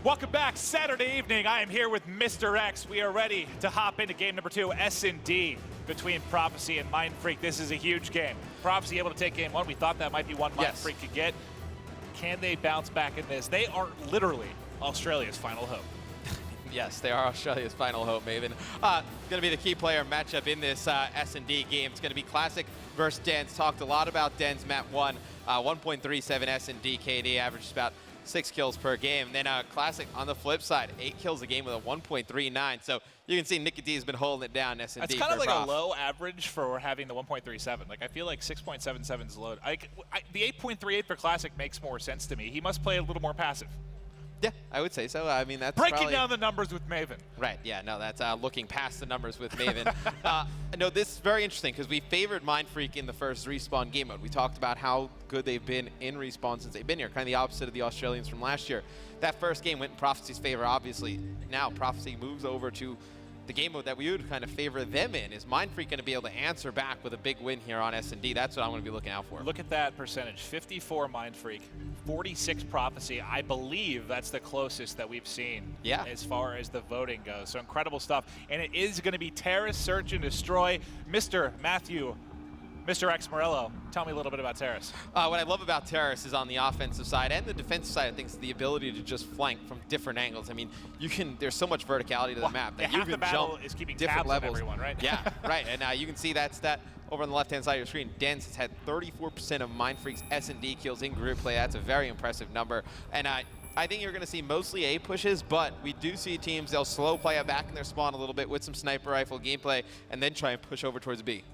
Welcome back, Saturday evening. I am here with Mr. X. We are ready to hop into game number 2, S&D, between Prophecy and Mindfreak. This is a huge game. Prophecy able to take game 1. We thought that might be one Mindfreak could get. Can they bounce back in this? They are literally Australia's final hope. Yes, they are Australia's final hope, Maven. Going to be the key player matchup in this S&D game. It's going to be Classic versus Dens. Talked a lot about Dens map 1. 1.37 S&D KD, averages about 6 kills per game. Then Classic on the flip side, 8 kills a game with a 1.39. So you can see Nicky D has been holding it down. S&D. It's kind of like a low average for having the 1.37. Like I feel like 6.77 is low. The 8.38 for Classic makes more sense to me. He must play a little more passive. Yeah, I would say so. I mean, that's breaking down the numbers with Maven. Right, yeah, no, that's looking past the numbers with Maven. No, this is very interesting because we favored Mindfreak in the first respawn game mode. We talked about how good they've been in respawn since they've been here, kind of the opposite of the Australians from last year. That first game went in Prophecy's favor, obviously. Now Prophecy moves over to the game mode that we would kind of favor them in. Is Mindfreak going to be able to answer back with a big win here on S&D? That's what I'm going to be looking out for. Look at that percentage. 54 Mindfreak, 46 Prophecy. I believe that's the closest that we've seen as far as the voting goes. So incredible stuff. And it is going to be Terrace, Search, and Destroy. Mr. X Morello, tell me a little bit about Terrace. What I love about Terrace is on the offensive side and the defensive side of things, the ability to just flank from different angles. I mean, there's so much verticality to the map that you can jump is keeping different tabs levels. On everyone, right? Yeah, right. And you can see that stat over on the left-hand side of your screen. Dens has had 34% of Mindfreak's S&D kills in group play. That's a very impressive number. And I think you're going to see mostly A pushes, but we do see teams, they'll slow play it back in their spawn a little bit with some sniper rifle gameplay and then try and push over towards B.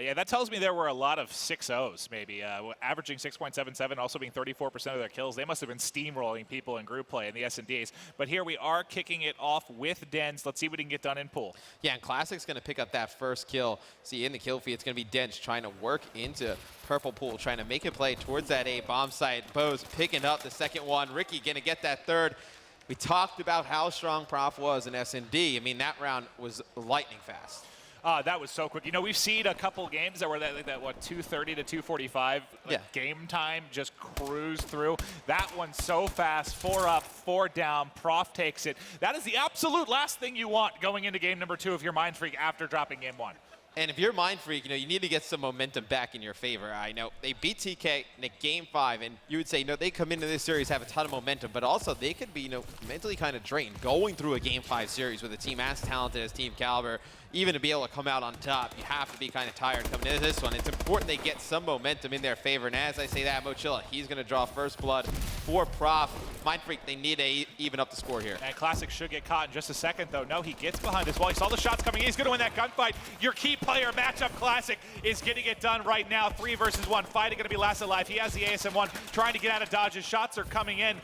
Yeah, that tells me there were a lot of 6-0s, maybe. Averaging 6.77, also being 34% of their kills. They must have been steamrolling people in group play in the S&Ds. But here we are kicking it off with Dens. Let's see what he can get done in pool. Yeah, and Classic's going to pick up that first kill. See, in the kill feed, it's going to be Dens trying to work into purple pool, trying to make a play towards that A bomb site. Bo's picking up the second one. Ricky going to get that third. We talked about how strong Prof was in S&D. I mean, that round was lightning fast. That was so quick. You know, we've seen a couple games that were what, 230 to 245 game time, just cruise through. That one so fast, 4 up, 4 down, Prof takes it. That is the absolute last thing you want going into game number 2 if you're Mindfreak after dropping game 1. And if you're Mindfreak, you need to get some momentum back in your favor. I know they beat TK in game 5, and you would say, they come into this series, have a ton of momentum, but also they could be, mentally kind of drained going through a game 5 series with a team as talented as Team Caliber. Even to be able to come out on top, you have to be kind of tired coming into this one. It's important they get some momentum in their favor. And as I say that, Mochilla, he's going to draw first blood for Prof. Mindfreak, they need to even up the score here. And Classic should get caught in just a second, though. No, he gets behind this wall. He saw the shots coming in. He's going to win that gunfight. Your key player matchup, Classic, is getting it done right now. 3 versus 1. Fighting going to be last alive. He has the ASM-1 trying to get out of dodge. His shots are coming in.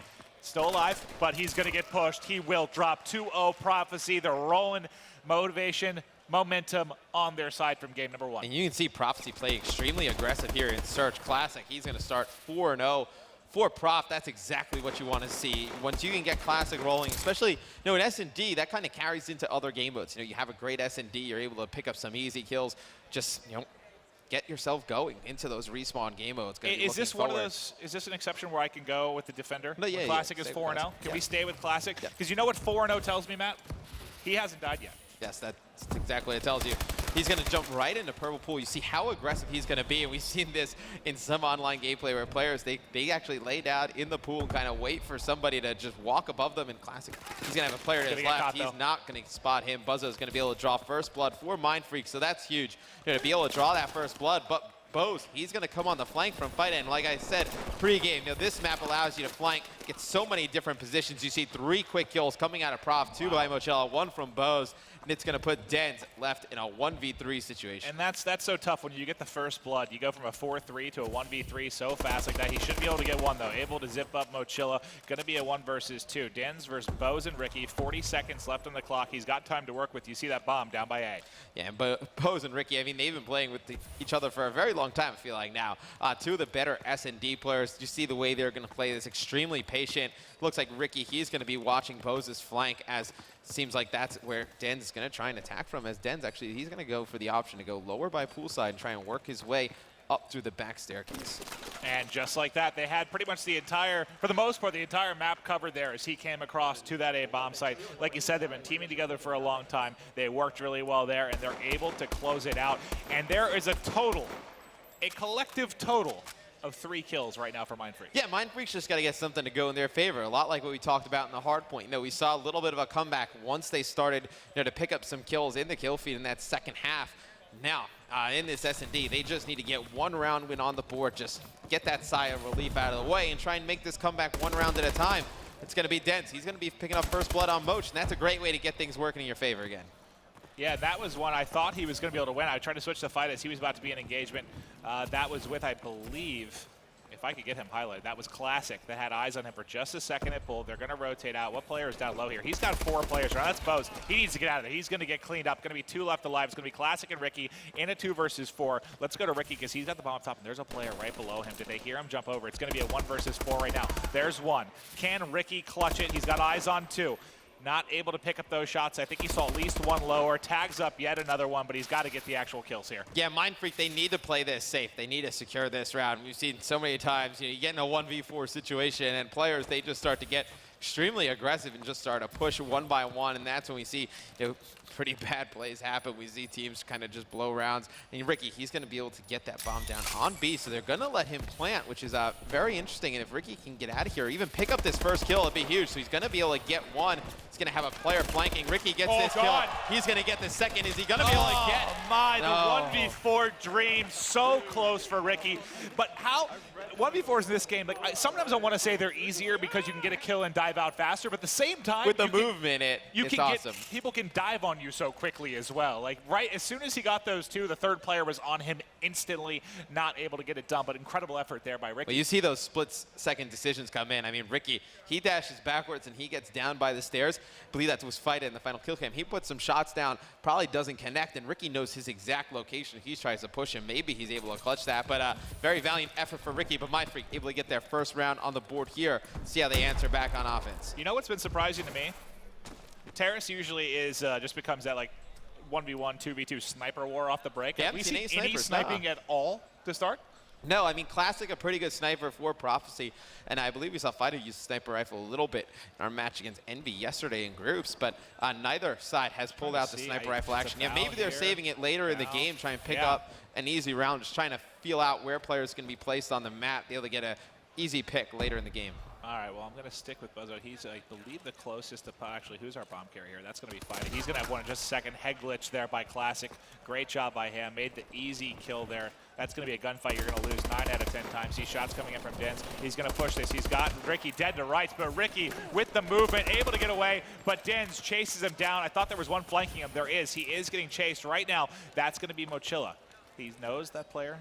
Still alive, but he's going to get pushed. He will drop 2-0 Prophecy. They're rolling motivation, momentum on their side from game number 1. And you can see Prophecy play extremely aggressive here in Search. Classic, he's going to start 4-0. For Prof, that's exactly what you want to see. Once you can get Classic rolling, especially in S&D, that kind of carries into other game modes. You have a great S&D, you're able to pick up some easy kills. Just, get yourself going into those respawn game modes. Is this one of those? Is this an exception where I can go with the defender? No, yeah, Classic is 4-0. Can we stay with Classic? Yeah. Because you know what 4-0 tells me, Matt? He hasn't died yet. Yes, that's exactly what it tells you. He's going to jump right into purple pool. You see how aggressive he's going to be, and we've seen this in some online gameplay where players, they actually lay down in the pool and kind of wait for somebody to just walk above them in Classic. He's going to have a player to his left. He's not going to spot him. Buzzo's going to be able to draw first blood for Mindfreak, so that's huge. To be able to draw that first blood, but Bose, he's going to come on the flank from fight end. Like I said, pre-game, this map allows you to flank, get so many different positions. You see 3 quick kills coming out of Prof, 2 by Mochella, 1 from Bose, and it's going to put Dens left in a 1v3 situation. And that's so tough when you get the first blood. You go from a 4-3 to a 1v3 so fast like that. He should be able to get 1, though. Able to zip up Mochilla. Going to be a 1 versus 2. Dens versus Bose and Ricky. 40 seconds left on the clock. He's got time to work with. You see that bomb down by A. Yeah, and Bose and Ricky, I mean, they've been playing with each other for a very long time, I feel like now. 2 of the better S&D players. You see the way they're going to play this, extremely patient. Looks like Ricky, he's going to be watching Bose's flank, as seems like that's where Dens is going to try and attack from, as Dens actually, he's going to go for the option to go lower by poolside and try and work his way up through the back staircase. And just like that, they had pretty much the entire, for the most part, the entire map covered there as he came across to that A bomb site. Like you said, they've been teaming together for a long time. They worked really well there, and they're able to close it out. And there is a collective total of 3 kills right now for Mindfreak. Yeah, Mindfreak's just got to get something to go in their favor. A lot like what we talked about in the hard point. We saw a little bit of a comeback once they started to pick up some kills in the kill feed in that second half. Now, in this S&D, they just need to get 1 round win on the board, just get that sigh of relief out of the way and try and make this comeback 1 round at a time. It's going to be Dense. He's going to be picking up first blood on Moch, and that's a great way to get things working in your favor again. Yeah, that was one I thought he was going to be able to win. I tried to switch the fight as he was about to be in engagement. That was with, I believe, if I could get him highlighted, that was Classic. That had eyes on him for just a second at pull. They're going to rotate out. What player is down low here? He's got 4 players around. That's Bose. He needs to get out of there. He's going to get cleaned up. Going to be 2 left alive. It's going to be Classic and Ricky in a 2 versus 4. Let's go to Ricky because he's got the bomb up top, and there's a player right below him. Did they hear him jump over? It's going to be a 1 versus 4 right now. There's 1. Can Ricky clutch it? He's got eyes on 2. Not able to pick up those shots. I think he saw at least 1 lower. Tags up yet another one, but he's got to get the actual kills here. Yeah, Mindfreak, they need to play this safe. They need to secure this round. We've seen so many times, you get in a 1v4 situation, and players, they just start to get extremely aggressive and just start to push 1 by 1, and that's when we see pretty bad plays happen. We see teams kind of just blow rounds. And Ricky, he's going to be able to get that bomb down on B, so they're going to let him plant, which is very interesting. And if Ricky can get out of here, or even pick up this first kill, it'd be huge. So he's going to be able to get 1. He's going to have a player flanking. Ricky gets this kill. He's going to get the second. Is he going to be able to get? Oh my, the 1v4 dream, so close for Ricky. But how, 1v4s in this game, like sometimes I want to say they're easier because you can get a kill and dive out faster, but at the same time, with the movement, it's awesome. People can dive on you so quickly as well. Like right as soon as he got those 2, the 3rd player was on him instantly, not able to get it done, but incredible effort there by Ricky. Well, you see those split-second decisions come in. I mean, Ricky, he dashes backwards and he gets down by the stairs. I believe that was Fight in the final kill cam. He puts some shots down, probably doesn't connect, and Ricky knows his exact location. He tries to push him. Maybe he's able to clutch that, but very valiant effort for Ricky, but Mindfreak able to get their first round on the board here. See how they answer back on offense. You know what's been surprising to me? Terrace usually is just becomes that like 1v1, 2v2 sniper war off the break. Yeah, Have we seen any sniping at all to start? No, I mean, Classic, a pretty good sniper for Prophecy, and I believe we saw Fighter use the sniper rifle a little bit in our match against Envy yesterday in groups, but neither side has pulled out the sniper rifle action. Yeah, maybe they're saving it later in the game, trying to pick up an easy round, just trying to feel out where players can be placed on the map, be able to get an easy pick later in the game. All right, well, I'm going to stick with Buzzo. He's, I believe, the closest to, actually, who's our bomb carrier? That's going to be Fighter. He's going to have 1 in just a second. Head glitch there by Classic. Great job by him. Made the easy kill there. That's going to be a gunfight you're going to lose 9 out of 10 times. See shots coming in from Dens. He's going to push this. He's got Ricky dead to rights, but Ricky with the movement, able to get away, but Dens chases him down. I thought there was 1 flanking him. There is. He is getting chased right now. That's going to be Mochilla. He knows that player.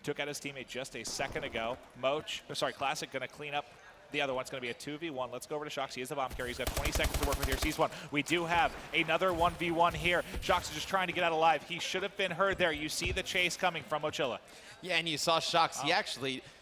Took out his teammate just a second ago. Classic going to clean up. The other one's going to be a 2v1. Let's go over to Shox. He is the bomb carrier. He's got 20 seconds to work with here. Sees 1. We do have another 1v1 here. Shox is just trying to get out alive. He should have been heard there. You see the chase coming from Mochilla. Yeah, and you saw Shox.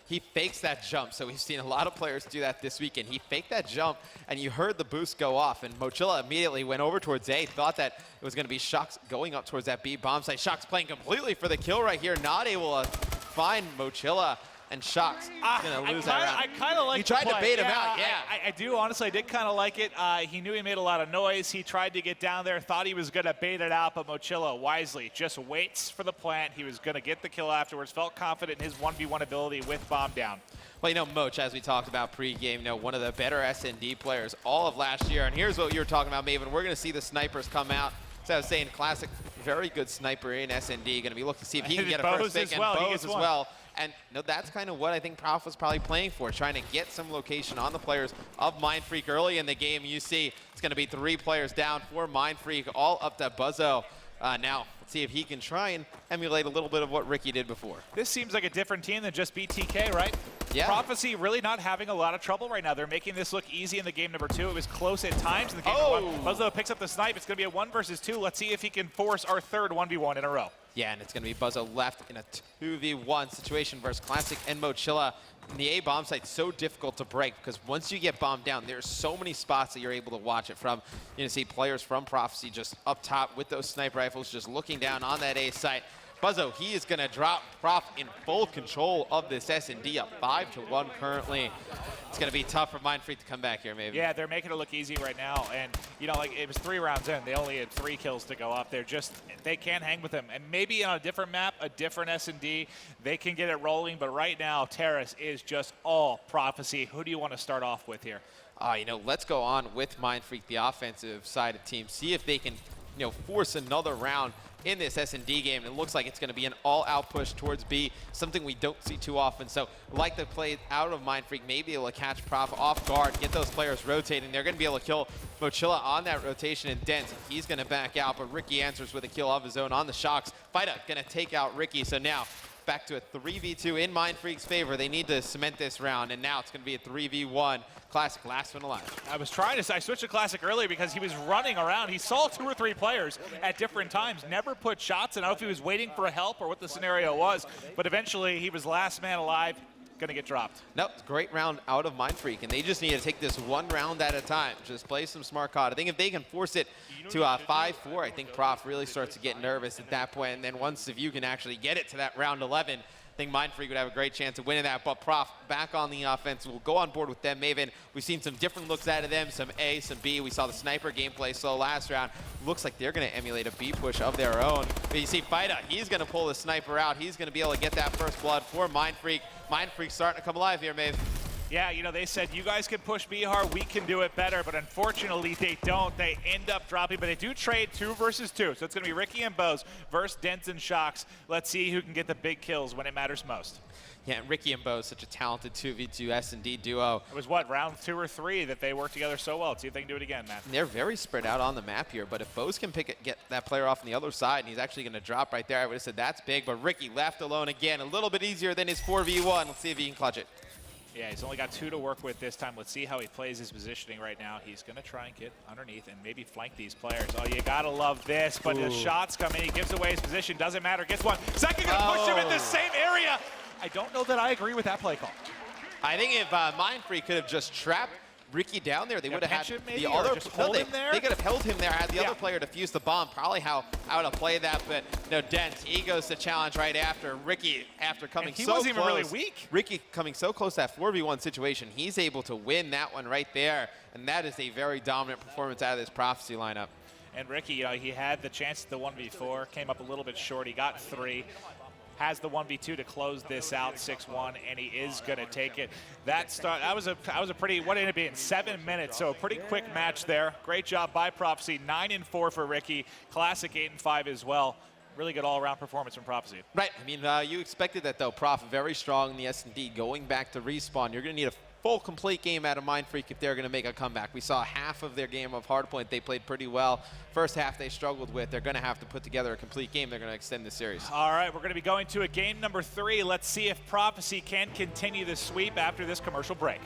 He fakes that jump. So we've seen a lot of players do that this weekend. He faked that jump, and you heard the boost go off. And Mochilla immediately went over towards A, thought that it was going to be Shox going up towards that B bomb site. Shox playing completely for the kill right here, not able to find Mochilla. And Shox going to lose that round. I kind of like He tried to bait him out, yeah. I do, honestly. I did kind of like it. He knew he made a lot of noise. He tried to get down there, thought he was going to bait it out, but Mochilla wisely just waits for the plant. He was going to get the kill afterwards, felt confident in his 1v1 ability with bomb down. Well, Moch, as we talked about pre-game, one of the better S&D players all of last year. And here's what you were talking about, Maven. We're going to see the snipers come out. So I was saying, Classic, very good sniper in S&D. Going to be looking to see if he can get a first pick, and Bose as well. And that's kind of what I think Prof was probably playing for, trying to get some location on the players of Mindfreak early in the game. You see it's going to be 3 players down for Mindfreak, all up to Buzzo. Now, let's see if he can try and emulate a little bit of what Ricky did before. This seems like a different team than just BTK, right? Yeah. Prophecy really not having a lot of trouble right now. They're making this look easy in the game number 2. It was close at times in the game number 1. Buzzo picks up the snipe. It's going to be a 1 versus 2. Let's see if he can force our 3rd 1v1 in a row. Yeah, and it's going to be Buzzo left in a 2v1 situation versus Classic and Mochilla. And the A bomb site's so difficult to break because once you get bombed down, there's so many spots that you're able to watch it from. You're going to see players from Prophecy just up top with those sniper rifles just looking down on that A site. Buzzo, he is going to drop Prof in full control of this S&D, up 5-1 currently. It's going to be tough for Mindfreak to come back here, maybe. Yeah, they're making it look easy right now. And, you know, like, it was 3 rounds in. They only had 3 kills to go up. They can't hang with him. And maybe on a different map, a different S&D, they can get it rolling. But right now, Terrace is just all Prophecy. Who do you want to start off with here? You know, let's go on with Mindfreak, the offensive side of the team. See if they can, you know, force another round in this S&D game. It looks like it's going to be an all-out push towards B, something we don't see too often. So like to play out of Mindfreak, maybe able to catch Prof off guard, get those players rotating. They're going to be able to kill Mochilla on that rotation and Dent. He's going to back out, but Ricky answers with a kill of his own on the shocks. Fighter going to take out Ricky. So now back to a 3v2 in Mindfreak's favor. They need to cement this round, and now it's going to be a 3v1. Classic, last one alive. I switched to Classic earlier because he was running around. He saw 2 or 3 players at different times, never put shots, and I don't know if he was waiting for help or what the scenario was, but eventually he was last man alive, gonna get dropped. Nope, great round out of Mindfreak, and they just need to take this one round at a time. Just play some smart COD. I think if they can force it to 5-4, I think Prof really starts to get nervous at that point, and then once if you can actually get it to that round 11, I think Mindfreak would have a great chance of winning that, but Prof back on the offense. We'll go on board with them. Maven, we've seen some different looks out of them, some A, some B. We saw the sniper gameplay slow last round. Looks like they're going to emulate a B push of their own. But you see Fighter, he's going to pull the sniper out. He's going to be able to get that first blood for Mindfreak. Mindfreak starting to come alive here, Maven. Yeah, you know, they said, you guys can push B hard, we can do it better, but unfortunately they don't. They end up dropping, but they do trade 2 versus 2. So it's going to be Ricky and Bose versus Dents and Shocks. Let's see who can get the big kills when it matters most. Yeah, Ricky and Bose, such a talented 2v2 S&D duo. It was, what, round 2 or 3 that they worked together so well. Let's see if they can do it again, man. They're very spread out on the map here, but if Bose can get that player off on the other side, and he's actually going to drop right there, I would have said that's big, but Ricky left alone again, a little bit easier than his 4v1. Let's see if he can clutch it. Yeah, he's only got 2 to work with this time. Let's see how he plays his positioning right now. He's going to try and get underneath and maybe flank these players. Oh, you got to love this, but the shots come in. He gives away his position. Doesn't matter. Gets one. Second, going to push him in the same area. I don't know that I agree with that play call. I think if Mindfreak could have just trapped Ricky down there, they would have had maybe, the other. just hold him there? They could have held him there, had the other player defuse the bomb. Probably how I would have played that, but no, Dent, he goes to challenge right after Ricky, after coming so close. He wasn't even really weak. Ricky coming so close to that 4v1 situation, he's able to win that one right there, and that is a very dominant performance out of this Prophecy lineup. And Ricky, you know, he had the chance at the 1v4, came up a little bit short. He got 3. Has the 1v2 to close this out 6-1, and he is going to take it. That was a pretty, what ended up being 7 minutes, so a pretty quick match there. Great job by Prophecy. 9-4 for Ricky. Classic 8-5 as well. Really good all-around performance from Prophecy. Right. I mean, you expected that though. Prof very strong in the S&D, going back to respawn. You're going to need a full complete game out of Mindfreak if they're going to make a comeback. We saw half of their game of Hardpoint. They played pretty well. First half they struggled with. They're going to have to put together a complete game. They're going to extend the series. All right, we're going to be going to a game number 3. Let's see if Prophecy can continue the sweep after this commercial break.